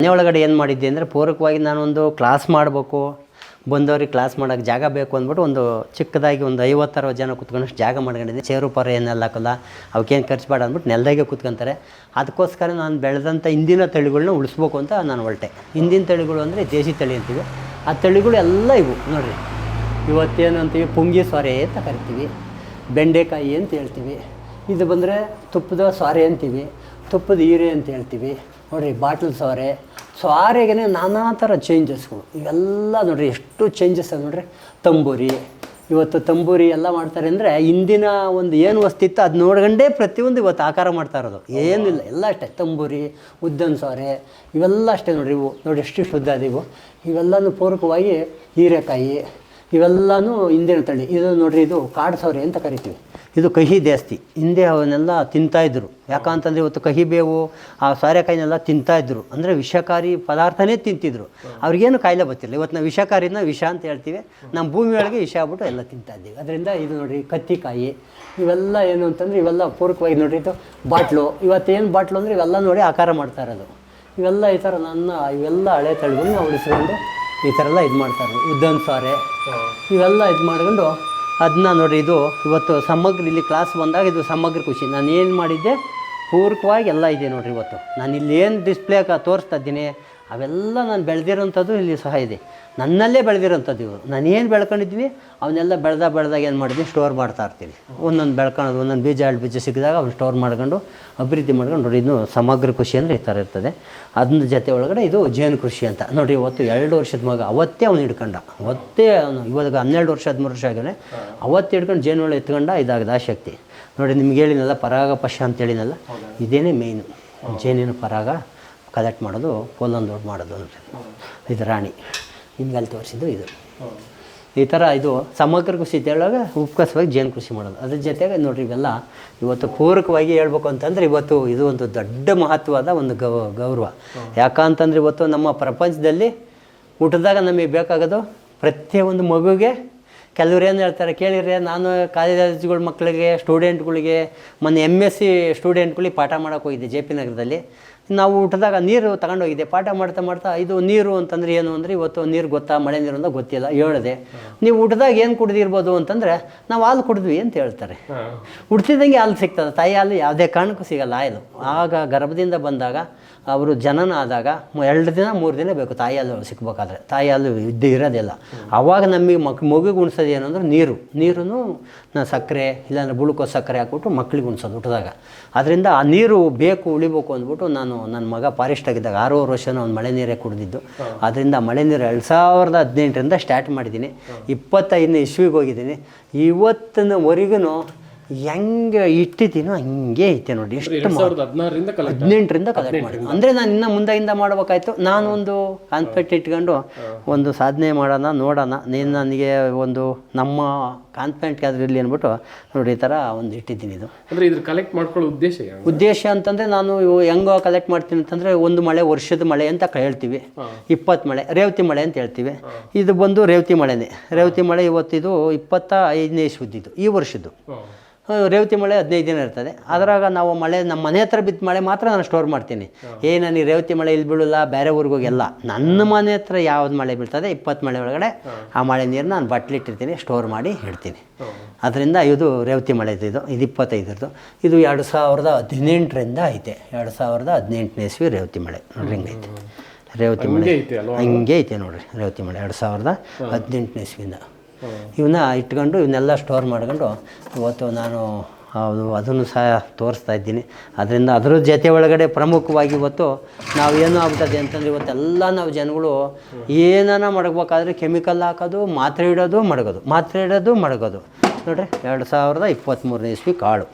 ಮನೆ ಒಳಗಡೆ ಏನು ಮಾಡಿದ್ದೆ ಅಂದರೆ ಪೂರಕವಾಗಿ ನಾನೊಂದು ಕ್ಲಾಸ್ ಮಾಡಬೇಕು, ಬಂದವ್ರಿಗೆ ಕ್ಲಾಸ್ ಮಾಡೋಕ್ಕೆ ಜಾಗ ಬೇಕು ಅಂದ್ಬಿಟ್ಟು ಒಂದು ಚಿಕ್ಕದಾಗಿ ಒಂದು 50-60 ಜನ ಕೂತ್ಕೊಂಡಷ್ಟು ಜಾಗ ಮಾಡ್ಕೊಂಡಿದ್ದೆ. ಚೇರು ಪರ ಏನೆಲ್ಲ ಹಾಕಲ್ಲ, ಅವಕ್ಕೇನು ಖರ್ಚು ಬೇಡ ಅಂದ್ಬಿಟ್ಟು ನೆಲದಾಗೆ ಕೂತ್ಕೊಂತಾರೆ. ಅದಕ್ಕೋಸ್ಕರ ನಾನು ಬೆಳೆದಂಥ ಹಿಂದಿನ ತಳಿಗಳನ್ನ ಉಳಿಸ್ಬೇಕು ಅಂತ ನಾನು ಹೊರಟೆ. ಹಿಂದಿನ ತಳಿಗಳು ಅಂದರೆ ದೇಸಿ ತಳಿ ಅಂತೀವಿ. ಆ ತಳಿಗಳು ಎಲ್ಲ ಇವು ನೋಡಿರಿ. ಇವತ್ತೇನು ಅಂತೀವಿ, ಪುಂಗಿ ಸೊರೆ ಅಂತ ಕರಿತೀವಿ, ಬೆಂಡೆಕಾಯಿ ಅಂತ ಹೇಳ್ತೀವಿ. ಇದು ಬಂದರೆ ತುಪ್ಪದ ಸೊರೆ ಅಂತೀವಿ, ತುಪ್ಪದ ಹೀರೆ ಅಂತ ಹೇಳ್ತೀವಿ. ನೋಡಿರಿ ಬಾಟ್ಲ್ ಸೊರೆಗೆ ನಾನಾ ಥರ ಚೇಂಜಸ್ಗಳು ಇವೆಲ್ಲ ನೋಡಿರಿ, ಎಷ್ಟು ಚೇಂಜಸ್ ಅದ ನೋಡಿರಿ. ತಂಬೂರಿ, ಇವತ್ತು ತಂಬೂರಿ ಎಲ್ಲ ಮಾಡ್ತಾರೆ ಅಂದರೆ ಹಿಂದಿನ ಒಂದು ಏನು ವಸ್ತಿತ್ತು ಅದು ನೋಡ್ಕೊಂಡೇ ಪ್ರತಿಯೊಂದು ಇವತ್ತು ಆಕಾರ ಮಾಡ್ತಾ ಇರೋದು. ಏನಿಲ್ಲ, ಎಲ್ಲ ಅಷ್ಟೇ. ತಂಬೂರಿ, ಉದ್ದನ ಸೊರೆ ಇವೆಲ್ಲ ಅಷ್ಟೇ ನೋಡಿರಿ. ಇವು ನೋಡಿ ಎಷ್ಟು ಉದ್ದ ಅದಿವು. ಇವೆಲ್ಲನೂ ಪೂರಕವಾಗಿ ಹೀರೆಕಾಯಿ ಇವೆಲ್ಲನೂ ಹಿಂದಿನ ತಳಿ. ಇದು ನೋಡಿರಿ, ಇದು ಕಾಡು ಸೌರೆ ಅಂತ ಕರಿತೀವಿ. ಇದು ಕಹಿ ಜಾಸ್ತಿ. ಹಿಂದೆ ಅವನ್ನೆಲ್ಲ ತಿಂತಾಯಿದ್ರು. ಯಾಕಂತಂದರೆ ಇವತ್ತು ಕಹಿ ಬೇವು ಆ ಸೋರೆಕಾಯಿನೆಲ್ಲ ತಿಂತಾಯಿದ್ರು. ಅಂದರೆ ವಿಷಕಾರಿ ಪದಾರ್ಥನೇ ತಿಂತಿದ್ರು. ಅವ್ರಿಗೇನು ಕಾಯಿಲೆ ಬರ್ತಿಲ್ಲ. ಇವತ್ತು ನಾವು ವಿಷಕಾರಿನ ವಿಷ ಅಂತ ಹೇಳ್ತೀವಿ. ನಮ್ಮ ಭೂಮಿ ಒಳಗೆ ವಿಷ ಆಗ್ಬಿಟ್ಟು ಎಲ್ಲ ತಿಂತಾಯಿದ್ದೀವಿ. ಅದರಿಂದ ಇದು ನೋಡಿರಿ ಕತ್ತಿಕಾಯಿ ಇವೆಲ್ಲ ಏನು ಅಂತಂದರೆ ಇವೆಲ್ಲ ಪೂರಕವಾಗಿ ನೋಡಿರಿ. ಇದು ಬಾಟ್ಲು, ಇವತ್ತೇನು ಬಾಟ್ಲು ಅಂದರೆ ಇವೆಲ್ಲ ನೋಡಿ ಆಕಾರ ಮಾಡ್ತಾ ಇರೋದು. ಇವೆಲ್ಲ ಈ ಥರ ಇವೆಲ್ಲ ಹಳೆ ತಳಿಗಳನ್ನ ಉಳಿಸ್ಕೊಂಡು ಈ ಥರ ಎಲ್ಲ ಇದು ಮಾಡ್ತಾರೆ. ಉದ್ದನ ಸೊರೆ ಇವೆಲ್ಲ ಇದು ಮಾಡ್ಕೊಂಡು ಅದನ್ನ ನೋಡಿರಿ. ಇದು ಇವತ್ತು ಸಮಗ್ರ ಇಲ್ಲಿ ಕ್ಲಾಸ್ ಬಂದಾಗ ಇದು ಸಮಗ್ರ ಕೃಷಿ. ನಾನು ಏನು ಮಾಡಿದ್ದೆ ಪೂರಕವಾಗಿ ಎಲ್ಲ ಇದೆ ನೋಡಿರಿ. ಇವತ್ತು ನಾನು ಇಲ್ಲಿ ಏನು ಡಿಸ್ಪ್ಲೇ ತೋರಿಸ್ತಾ ಇದ್ದೀನಿ ಅವೆಲ್ಲ ನಾನು ಬೆಳೆದಿರೋಂಥದ್ದು ಇಲ್ಲಿ ಸಹ ಇದೆ. ನನ್ನಲ್ಲೇ ಬೆಳೆದಿರೋಂಥದ್ದು ಇವರು. ನಾನು ಏನು ಬೆಳ್ಕೊಂಡಿದ್ದೀನಿ ಅವನ್ನೆಲ್ಲ ಬೆಳೆದಾಗ ಏನು ಮಾಡಿದ್ದೀನಿ, ಸ್ಟೋರ್ ಮಾಡ್ತಾ ಇರ್ತೀನಿ. ಒಂದೊಂದು ಬೆಳ್ಕೊಳ್ಳೋದು, ಒಂದೊಂದು ಬೀಜ ಸಿಕ್ಕಿದಾಗ ಅವ್ನು ಸ್ಟೋರ್ ಮಾಡ್ಕೊಂಡು ಅಭಿವೃದ್ಧಿ ಮಾಡ್ಕೊಂಡು ನೋಡಿ. ಇದು ಸಮಗ್ರ ಕೃಷಿ ಅಂದರೆ ಈ ಥರ ಇರ್ತದೆ. ಅದನ್ನ ಜೊತೆ ಒಳಗಡೆ ಇದು ಜೇನು ಕೃಷಿ ಅಂತ ನೋಡಿ. ಇವತ್ತು 2 ವರ್ಷದ ಮಗ ಅವತ್ತೇ ಅವನು ಹಿಡ್ಕೊಂಡ. ಅವನು ಇವಾಗ 12 ವರ್ಷ 13 ವರ್ಷ ಆಗಿದ್ದಾನೆ. ಅವತ್ತು ಹಿಡ್ಕೊಂಡು ಜೇನುಗಳು ಎತ್ಕೊಂಡ. ಇದಾಗದ ಶಕ್ತಿ ನೋಡಿ. ನಿಮ್ಗೆ ಹೇಳಿನಲ್ಲ ಪರಾಗ ಪಶ ಅಂತ ಹೇಳಿನಲ್ಲ, ಇದೇನೇ ಮೇಯ್ನು. ಜೇನಿನ ಪರಾಗ ಕಲೆಕ್ಟ್ ಮಾಡೋದು, ಪೋಲೊಂದು ಮಾಡೋದು ಅಂತ. ಇದು ರಾಣಿ ಹಿಂಗಲ್ಲಿ ತೋರಿಸಿದ್ದು ಇದು. ಈ ಥರ ಇದು ಸಮಗ್ರ ಕೃಷಿ ಹೇಳುವಾಗ ಉಪಕಸವಾಗಿ ಜೇನು ಕೃಷಿ ಮಾಡೋದು. ಅದ್ರ ಜೊತೆಗೆ ನೋಡಿರಿ ಇವೆಲ್ಲ ಇವತ್ತು ಪೂರಕವಾಗಿ ಹೇಳ್ಬೇಕು ಅಂತಂದರೆ ಇವತ್ತು ಇದು ಒಂದು ದೊಡ್ಡ ಮಹತ್ವದ ಒಂದು ಗೌರವ. ಯಾಕಂತಂದರೆ ಇವತ್ತು ನಮ್ಮ ಪ್ರಪಂಚದಲ್ಲಿ ಹುಟ್ಟಿದಾಗ ನಮಗೆ ಬೇಕಾಗೋದು ಪ್ರತಿಯೊಂದು ಮಗುಗೆ. ಕೆಲವ್ರು ಏನು ಹೇಳ್ತಾರೆ ಕೇಳಿದ್ರೆ, ನಾನು ಕಾಲೇಜುಗಳ ಮಕ್ಕಳಿಗೆ ಸ್ಟೂಡೆಂಟ್ಗಳಿಗೆ ಮೊನ್ನೆ MSc ಸ್ಟೂಡೆಂಟ್ಗಳಿಗೆ ಪಾಠ ಮಾಡೋಕ್ಕೆ ಹೋಗಿದ್ದೆ JP ನಗರದಲ್ಲಿ. ನಾವು ಹುಟ್ಟಿದಾಗ ನೀರು ತಗೊಂಡೋಗಿದ್ದೆ. ಪಾಠ ಮಾಡ್ತಾ ಇದು ನೀರು ಅಂತಂದರೆ ಏನು ಅಂದರೆ ಇವತ್ತು ನೀರು ಗೊತ್ತಾ, ಮಳೆ ನೀರು ಅಂತ ಗೊತ್ತಿಲ್ಲ. ಹೇಳಿದೆ, ನೀವು ಹುಟ್ಟಿದಾಗ ಏನು ಕುಡ್ದಿರ್ಬೋದು ಅಂತಂದರೆ ನಾವು ಹಾಲು ಕುಡಿದ್ವಿ ಅಂತ ಹೇಳ್ತಾರೆ. ಹುಡ್ತಿದ್ದಂಗೆ ಹಾಲು ಸಿಗ್ತದೆ. ತಾಯಿ ಹಾಲು ಯಾವುದೇ ಕಾರಣಕ್ಕೂ ಸಿಗಲ್ಲ. ಹಾಲು ಆಗ ಗರ್ಭದಿಂದ ಬಂದಾಗ ಅವರು ಜನನ ಆದಾಗ 2 ದಿನ 3 ದಿನ ಬೇಕು ತಾಯಿ ಹಾಲು ಸಿಕ್ಬೇಕಾದ್ರೆ. ತಾಯಿ ಹಾಲು ಇರೋದಿಲ್ಲ. ಆವಾಗ ನಮಗೆ ಮಗುಗೆ ಉಣ್ಸೋದು ಏನು ಅಂದರೆ ನೀರು ಸಕ್ಕರೆ ಇಲ್ಲಾಂದರೆ ಗ್ಲೂಕೋಸ್ ಸಕ್ಕರೆ ಹಾಕ್ಬಿಟ್ಟು ಮಕ್ಳಿಗೆ ಉಣ್ಸೋದು ಹುಟ್ಟಿದಾಗ. ಅದರಿಂದ ಆ ನೀರು ಬೇಕು, ಉಳಿಬೇಕು ಅಂದ್ಬಿಟ್ಟು ನನ್ನ ಮಗ ಫಾರೆಸ್ಟ್ ಆಗಿದ್ದಾಗ 6 ವರ್ಷನೂ ಅವ್ನು ಮಳೆ ನೀರೇ ಕುಡಿದಿದ್ದು. ಅದರಿಂದ ಮಳೆ ನೀರು 2018ರಿಂದ ಸ್ಟಾರ್ಟ್ ಮಾಡಿದ್ದೀನಿ. 25ನೇ ಇಸ್ವಿಗೆ ಹೋಗಿದ್ದೀನಿ. ಇವತ್ತಿನವರೆಗೂ ಹೆಂಗೆ ಇಟ್ಟಿದ್ದೀನೋ ಹಂಗೆ ಐತೆ ನೋಡಿ. ಎಷ್ಟು 18ರಿಂದ ಕಲೆಕ್ಟ್ ಮಾಡಿ ಅಂದರೆ ನಾನು ಇನ್ನು ಮುಂದೆಯಿಂದ ಮಾಡ್ಬೇಕಾಯ್ತು. ನಾನು ಒಂದು ಕಾನ್ಫಿಡೆಂಟ್ ಇಟ್ಕೊಂಡು ಒಂದು ಸಾಧನೆ ನೋಡೋಣ ನೀನು ನನಗೆ ಒಂದು ನಮ್ಮ ಕಾನ್ಫಿಡೆಂಟ್ ಅದರಲ್ಲಿ ಅಂದ್ಬಿಟ್ಟು ನೋಡಿ ಈ ಥರ ಒಂದು ಇಟ್ಟಿದ್ದೀನಿ. ಇದು ಅಂದರೆ ಇದ್ರ ಕಲೆಕ್ಟ್ ಮಾಡ್ಕೊಳ್ಳೋ ಉದ್ದೇಶ ಅಂತಂದರೆ ನಾನು ಹೆಂಗೋ ಕಲೆಕ್ಟ್ ಮಾಡ್ತೀನಿ ಅಂತಂದರೆ, ಒಂದು ಮಳೆ ವರ್ಷದ ಮಳೆ ಅಂತ ಹೇಳ್ತೀವಿ, 20 ಮಳೆ ರೇವತಿ ಮಳೆ ಅಂತ ಹೇಳ್ತೀವಿ. ಇದು ಬಂದು ರೇವತಿ ಮಳೆನೇ. ರೇವತಿ ಮಳೆ ಇವತ್ತಿದು 25ನೇ ಇಸ್ವಿದ್ದು ಈ ವರ್ಷದ್ದು. ರೇವತಿ ಮಳೆ 15 ದಿನ ಇರ್ತದೆ. ಅದರಾಗ ನಾವು ಮಳೆ ನಮ್ಮ ಮನೆ ಹತ್ರ ಬಿದ್ದ ಮಳೆ ಮಾತ್ರ ನಾನು ಸ್ಟೋರ್ ಮಾಡ್ತೀನಿ. ನನಗೆ ರೇವತಿ ಮಳೆ ಇಲ್ಲಿ ಬೀಳಲ್ಲ, ಬೇರೆ ಊರಿಗೆ ಹೋಗಿಲ್ಲ. ನನ್ನ ಮನೆ ಹತ್ರ ಯಾವ್ದು ಮಳೆ ಬೀಳ್ತದೆ 20 ಮಳೆ ಒಳಗಡೆ ಆ ಮಳೆ ನೀರು ನಾನು ಬಟ್ಲಿಟ್ಟಿರ್ತೀನಿ, ಸ್ಟೋರ್ ಮಾಡಿ ಇಡ್ತೀನಿ. ಅದರಿಂದ ಇದು ರೇವತಿ ಮಳೆ ಇದು 25ರದ್ದು. ಇದು 2018ರಿಂದ ಐತೆ. 2018ನೇ ಇಸ್ವಿ ರೇವತಿ ಮಳೆ ನೋಡ್ರಿ ಹಿಂಗೈತೆ. ರೇವತಿ ಮಳೆ ಹಂಗೆ ಐತೆ ನೋಡ್ರಿ. ರೇವತಿ ಮಳೆ 2018ನೇ ಇಸ್ವಿಯಿಂದ ಇವನ್ನ ಇಟ್ಕೊಂಡು ಇವನ್ನೆಲ್ಲ ಸ್ಟೋರ್ ಮಾಡ್ಕೊಂಡು ಇವತ್ತು ನಾನು ಅದನ್ನು ಸಹ ತೋರಿಸ್ತಾ ಇದ್ದೀನಿ. ಅದರಿಂದ ಅದರ ಜೊತೆ ಒಳಗಡೆ ಪ್ರಮುಖವಾಗಿ ಇವತ್ತು ನಾವು ಏನು ಆಗ್ತದೆ ಅಂತಂದರೆ, ಇವತ್ತೆಲ್ಲ ನಾವು ಜನಗಳು ಏನಾನ ಮಡಗಬೇಕಾದ್ರೆ ಕೆಮಿಕಲ್ ಹಾಕೋದು, ಮಾತ್ರೆ ಇಡೋದು ಮಡಗೋದು ನೋಡ್ರಿ. 2023ನೇ ಇಸ್ವಿ ಕಾಳು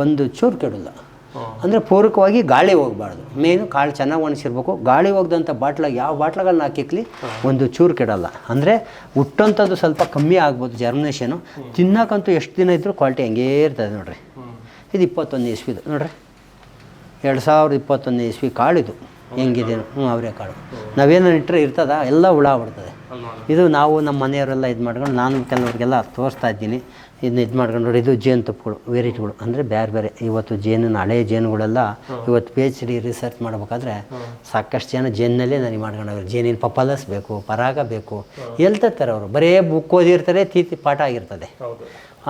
ಒಂದು ಚೂರು ಕೆಡಲ್ಲ. ಅಂದರೆ ಪೂರಕವಾಗಿ ಗಾಳಿ ಹೋಗಬಾರ್ದು. ಮೇನು ಕಾಳು ಚೆನ್ನಾಗಿ ಒಣಗಿಸಿರ್ಬೇಕು. ಗಾಳಿ ಹೋಗ್ದಂಥ ಬಾಟ್ಲಾಗ ಯಾವ ಬಾಟ್ಲಾಗಲ್ಲಿ ಹಾಕಿಕ್ಲಿ ಒಂದು ಚೂರು ಕೆಡಲ್ಲ. ಅಂದರೆ ಹುಟ್ಟಂಥದ್ದು ಸ್ವಲ್ಪ ಕಮ್ಮಿ ಆಗ್ಬೋದು ಜರ್ಮಿನೇಷನು. ತಿನ್ನೋಕ್ಕಂತೂ ಎಷ್ಟು ದಿನ ಇದ್ದರೂ ಕ್ವಾಲಿಟಿ ಹಂಗೇ ಇರ್ತದೆ ನೋಡಿರಿ. ಇದು 21ನೇ ಇಸ್ವಿದು ನೋಡಿರಿ. 2021ನೇ ಇಸ್ವಿ ಕಾಳಿದು ಹೆಂಗಿದೆ. ಅವರೇ ಕಾಳು ನಾವೇನೋ ಇಟ್ಟರೆ ಇರ್ತದ ಎಲ್ಲ ಹುಳ ಬಿಡ್ತದೆ. ಇದು ನಾವು ನಮ್ಮ ಮನೆಯವರೆಲ್ಲ ಇದು ಮಾಡ್ಕೊಂಡು ನಾನು ಕೆಲವ್ರಿಗೆಲ್ಲ ತೋರಿಸ್ತಾ ಇದ್ದೀನಿ. ಇದನ್ನ ಇದು ಮಾಡ್ಕೊಂಡು ನೋಡಿ, ಇದು ಜೇನುತುಪ್ಪಗಳು ವೆರೈಟಿಗಳು ಅಂದರೆ ಬೇರೆ ಬೇರೆ. ಇವತ್ತು ಜೇನಿನ ಹಳೆಯ ಜೇನುಗಳೆಲ್ಲ ಇವತ್ತು PhD ರಿಸರ್ಚ್ ಮಾಡಬೇಕಾದ್ರೆ ಸಾಕಷ್ಟು ಜನ ಜೇನಿನಲ್ಲೇ ನನಗೆ ಮಾಡ್ಕೊಂಡವ್ರು. ಜೇನಿನ ಪಪಾಲಸ್ ಬೇಕು, ಪರಾಗ ಬೇಕು, ಹೇಳ್ತಾರೆ ಅವರು. ಬರೀ ಬುಕ್ ಓದಿರ್ತಾರೆ, ಪಾಠ ಆಗಿರ್ತದೆ.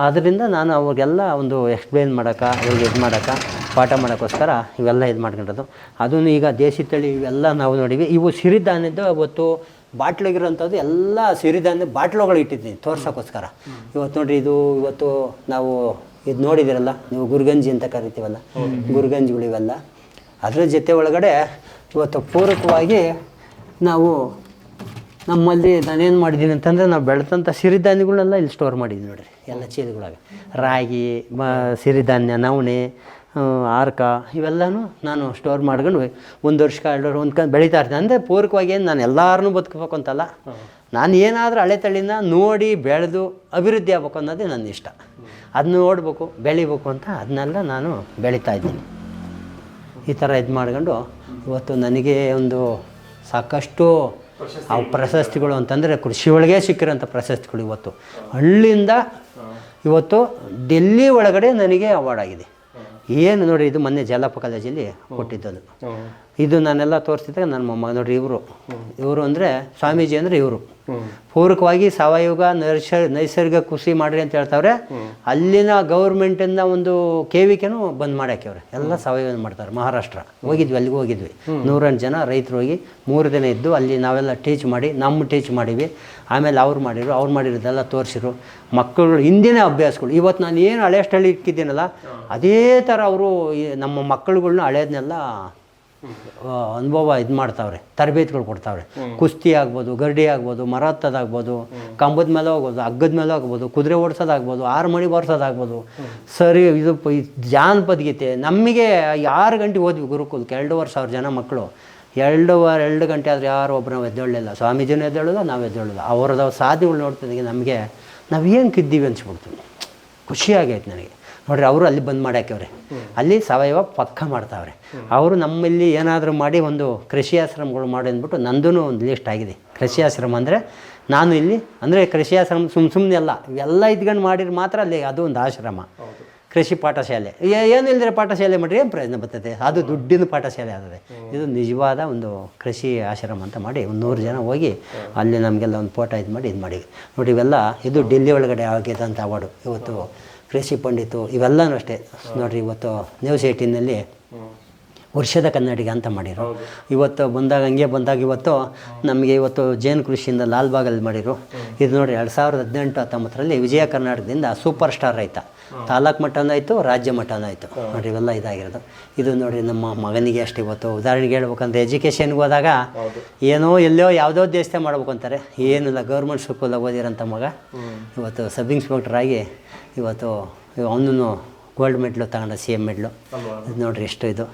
ಆದ್ದರಿಂದ ನಾನು ಅವ್ರಿಗೆಲ್ಲ ಒಂದು ಎಕ್ಸ್ಪ್ಲೇನ್ ಮಾಡೋಕೆ, ಅವ್ರಿಗೆ ಇದು ಮಾಡೋಕೆ, ಪಾಠ ಮಾಡೋಕ್ಕೋಸ್ಕರ ಇವೆಲ್ಲ ಇದು ಮಾಡ್ಕೊಂಡಿರೋದು. ಅದನ್ನು ಈಗ ದೇಸಿ ತಳಿ ಇವೆಲ್ಲ ನಾವು ನೋಡಿವಿ. ಇವು ಸಿರಿಧಾನ್ಯದ್ದು ಅವತ್ತು ಬಾಟ್ಲಿಗಿರೋಂಥದ್ದು ಎಲ್ಲ ಸಿರಿಧಾನ್ಯ ಬಾಟ್ಲುಗಳು ಇಟ್ಟಿದ್ದೀನಿ ತೋರ್ಸೋಕ್ಕೋಸ್ಕರ. ಇವತ್ತು ನೋಡಿರಿ, ಇದು ಇವತ್ತು ನಾವು ಇದು ನೋಡಿದಿರಲ್ಲ ನೀವು, ಗುರ್ಗಂಜಿ ಅಂತ ಕರಿತೀವಲ್ಲ, ಗುರ್ಗಂಜಿಗಳು ಇವೆಲ್ಲ. ಅದರ ಜೊತೆ ಒಳಗಡೆ ಇವತ್ತು ಪೂರಕವಾಗಿ ನಾವು ನಮ್ಮಲ್ಲಿ ನಾನೇನು ಮಾಡಿದ್ದೀನಿ ಅಂತಂದರೆ, ನಾವು ಬೆಳೆದಂಥ ಸಿರಿಧಾನ್ಯಗಳನ್ನೆಲ್ಲ ಇಲ್ಲಿ ಸ್ಟೋರ್ ಮಾಡಿದ್ದೀನಿ ನೋಡಿರಿ, ಎಲ್ಲ ಚೀಲಗಳಾಗ. ರಾಗಿ, ಸಿರಿಧಾನ್ಯ, ನವಣೆ, ಆರ್ಕ ಇವೆಲ್ಲನೂ ನಾನು ಸ್ಟೋರ್ ಮಾಡ್ಕೊಂಡು 1 ವರ್ಷ 2 ವರ್ಷ ಹೊಂದ್ಕೊಂಡು ಬೆಳೀತಾ ಇರ್ತೀನಿ. ಅಂದರೆ ಪೂರಕವಾಗಿ ಏನು ನಾನು ಎಲ್ಲರೂ ಬದುಕಬೇಕು ಅಂತಲ್ಲ, ನಾನು ಏನಾದರೂ ಹಳೆ ತಳಿನ ನೋಡಿ ಬೆಳೆದು ಅಭಿವೃದ್ಧಿ ಆಗ್ಬೇಕು ಅನ್ನೋದೇ ನನ್ನ ಇಷ್ಟ. ಅದನ್ನ ನೋಡಬೇಕು, ಬೆಳಿಬೇಕು ಅಂತ ಅದನ್ನೆಲ್ಲ ನಾನು ಬೆಳೀತಾ ಇದ್ದೀನಿ. ಈ ಥರ ಇದು ಮಾಡ್ಕೊಂಡು ಇವತ್ತು ನನಗೆ ಒಂದು ಸಾಕಷ್ಟು ಪ್ರಶಸ್ತಿಗಳು ಅಂತಂದರೆ ಕೃಷಿ ಒಳಗೆ ಸಿಕ್ಕಿರೋಂಥ ಪ್ರಶಸ್ತಿಗಳು. ಇವತ್ತು ಹಳ್ಳಿಯಿಂದ ಇವತ್ತು ಡೆಲ್ಲಿ ಒಳಗಡೆ ನನಗೆ ಅವಾರ್ಡ್ ಆಗಿದೆ. ಏನು ನೋಡಿ, ಇದು ಮೊನ್ನೆ ಜಲಪ ಕಾಲೇಜಲ್ಲಿ ಕೊಟ್ಟಿದ್ದದು. ಇದು ನಾನೆಲ್ಲ ತೋರಿಸ್ತಿದ್ದಾಗ ನನ್ನ ಮೊಮ್ಮ ನೋಡಿರಿ, ಇವರು ಅಂದರೆ ಸ್ವಾಮೀಜಿ ಅಂದರೆ ಇವರು ಪೂರಕವಾಗಿ ಸಾವಯವ ನೈಸರ್ಗಿಕ ಕೃಷಿ ಮಾಡಿರಿ ಅಂತ ಹೇಳ್ತಾವ್ರೆ. ಅಲ್ಲಿನ ಗೌರ್ಮೆಂಟಿಂದ ಒಂದು KVKನೂ ಬಂದ್ ಮಾಡಾಕ್ಯವ್ರೆ. ಎಲ್ಲ ಸಾವಯವ ಮಾಡ್ತಾರೆ. ಮಹಾರಾಷ್ಟ್ರ ಹೋಗಿದ್ವಿ, ಅಲ್ಲಿಗೆ ಹೋಗಿದ್ವಿ. 108 ಜನ ರೈತರು ಹೋಗಿ 3 ದಿನ ಇದ್ದು ಅಲ್ಲಿ ನಾವೆಲ್ಲ ಟೀಚ್ ಮಾಡಿ, ಟೀಚ್ ಮಾಡೀವಿ. ಆಮೇಲೆ ಅವ್ರು ಮಾಡಿರೋದೆಲ್ಲ ತೋರಿಸಿರು. ಮಕ್ಕಳು ಹಿಂದಿನ ಅಭ್ಯಾಸಗಳು ಇವತ್ತು ನಾನು ಏನು ಹಳೆ ಸ್ಟೈಲ್ ಇಕ್ಕಿದ್ದೀನಲ್ಲ, ಅದೇ ಥರ ಅವರು ನಮ್ಮ ಮಕ್ಕಳುಗಳ್ನ ಹಳೇದನ್ನೆಲ್ಲ ಅನುಭವ ಇದು ಮಾಡ್ತಾವ್ರೆ, ತರಬೇತಿಗಳು ಕೊಡ್ತಾವ್ರೆ. ಕುಸ್ತಿ ಆಗ್ಬೋದು, ಗರ್ಡಿ ಆಗ್ಬೋದು, ಮರ ಹತ್ತೋದಾಗ್ಬೋದು, ಕಂಬದ ಮೇಲೆ ಹೋಗ್ಬೋದು, ಹಗ್ಗದ ಮೇಲೆ ಹೋಗ್ಬೋದು, ಕುದುರೆ ಓಡಿಸೋದಾಗ್ಬೋದು, 6 ಮಣಿ ಬರ್ಸೋದಾಗ್ಬೋದು. ಸರಿ, ಇದು ಜಾನಪದ ಗೀತೆ. ನಮಗೆ 6 ಗಂಟೆ ಹೋದ್ವಿ ಗುರುಕುಲಕ್ಕೆ, 2,500 ಜನ ಮಕ್ಕಳು. 2 ಗಂಟೆ ಆದರೆ ಯಾರು ಒಬ್ಬರು ನಾವು ಎದ್ದೇಳಲಿಲ್ಲ. ಸ್ವಾಮೀಜಿನೂ ಎದ್ದೇಳೋಲ್ಲ, ನಾವು ಎದ್ದೇಳೋಲ್ಲ. ಅವ್ರದ್ದು ಸಾಧ್ಯಗಳು ನೋಡ್ತಿದ್ದಾಗ ನಮಗೆ ನಾವು ಏನು ಕಿದ್ದೀವಿ ಅನ್ಸ್ಬಿಡ್ತೀವಿ. ಖುಷಿಯಾಗೈತೆ ನನಗೆ. ನೋಡ್ರಿ, ಅವರು ಅಲ್ಲಿ ಬಂದು ಮಾಡ್ಯಾಕವ್ರೆ, ಅಲ್ಲಿ ಸಾವಯವ ಪಕ್ಕ ಮಾಡ್ತಾವ್ರೆ. ಅವರು ನಮ್ಮಲ್ಲಿ ಏನಾದರೂ ಮಾಡಿ ಒಂದು ಕೃಷಿ ಆಶ್ರಮಗಳು ಮಾಡಿ ಅಂದ್ಬಿಟ್ಟು ನಂದೂ ಒಂದು ಲಿಸ್ಟ್ ಆಗಿದೆ. ಕೃಷಿ ಆಶ್ರಮ ಅಂದರೆ ನಾನು ಇಲ್ಲಿ ಅಂದರೆ ಕೃಷಿ ಆಶ್ರಮ ಸುಮ್ಮನೆ ಅಲ್ಲ, ಇವೆಲ್ಲ ಇದ್ಕೊಂಡು ಮಾಡಿದ್ರೆ ಮಾತ್ರ ಅಲ್ಲಿ ಅದು ಒಂದು ಆಶ್ರಮ. ಕೃಷಿ ಪಾಠಶಾಲೆ ಏನಿಲ್ಲದ್ರೆ ಪಾಠಶಾಲೆ ಮಾಡಿರಿ ಏನು ಪ್ರಯೋಜನ ಬರ್ತದೆ? ಅದು ದುಡ್ಡಿನ ಪಾಠಶಾಲೆ ಆಗ್ತದೆ. ಇದು ನಿಜವಾದ ಒಂದು ಕೃಷಿ ಆಶ್ರಮ ಅಂತ ಮಾಡಿ 100 ಜನ ಹೋಗಿ ಅಲ್ಲಿ ನಮಗೆಲ್ಲ ಒಂದು ಫೋಟೋ ಇದು ಮಾಡಿ ನೋಡಿ. ಇವೆಲ್ಲ ಇದು ಡೆಲ್ಲಿ ಒಳಗಡೆ ಆಗಿದ್ದಂಥ ಅವಾರ್ಡು. ಇವತ್ತು ಕೃಷಿ ಪಂಡಿತು ಇವೆಲ್ಲನೂ ಅಷ್ಟೇ ನೋಡಿರಿ. ಇವತ್ತು ನ್ಯೂಸ್ 18ನಲ್ಲಿ ವರ್ಷದ ಕನ್ನಡಿಗ ಅಂತ ಮಾಡಿರು. ಇವತ್ತು ಬಂದಾಗ ಇವತ್ತು ನಮಗೆ ಇವತ್ತು ಜೇನು ಕೃಷಿಯಿಂದ ಲಾಲ್ಬಾಗಲ್ಲಿ ಮಾಡಿರು. ಇದು ನೋಡಿ 2018-19ರಲ್ಲಿ ವಿಜಯ ಕರ್ನಾಟಕದಿಂದ ಸೂಪರ್ ಸ್ಟಾರ್ ರೈತ ತಾಲೂಕು ಮಟ್ಟನೂ ಆಯಿತು, ರಾಜ್ಯ ಮಟ್ಟನೂ ಆಯಿತು. ನೋಡಿರಿ, ಇವೆಲ್ಲ ಇದಾಗಿರೋದು. ಇದು ನೋಡಿ ನಮ್ಮ ಮಗನಿಗೆ ಅಷ್ಟೇ. ಇವತ್ತು ಉದಾಹರಣೆಗೆ ಹೇಳ್ಬೇಕಂದ್ರೆ ಎಜುಕೇಷನ್ಗೆ ಹೋದಾಗ ಏನೋ ಎಲ್ಲೋ ಯಾವುದೋ ದೇಶದ ಮಾಡ್ಬೇಕು ಅಂತಾರೆ. ಏನಿಲ್ಲ, ಗೌರ್ಮೆಂಟ್ ಸ್ಕೂಲಾಗ ಓದಿರೋಂಥ ಮಗ ಇವತ್ತು ಸಬ್ ಇನ್ಸ್ಪೆಕ್ಟರ್ ಆಗಿ ಇವತ್ತು ಅವನು ಗೋಲ್ಡ್ ಮೆಡ್ಲು ತಗೊಂಡ, CM ಮೆಡ್ಲು. ಇದು ನೋಡಿರಿ ಎಷ್ಟು ಇದು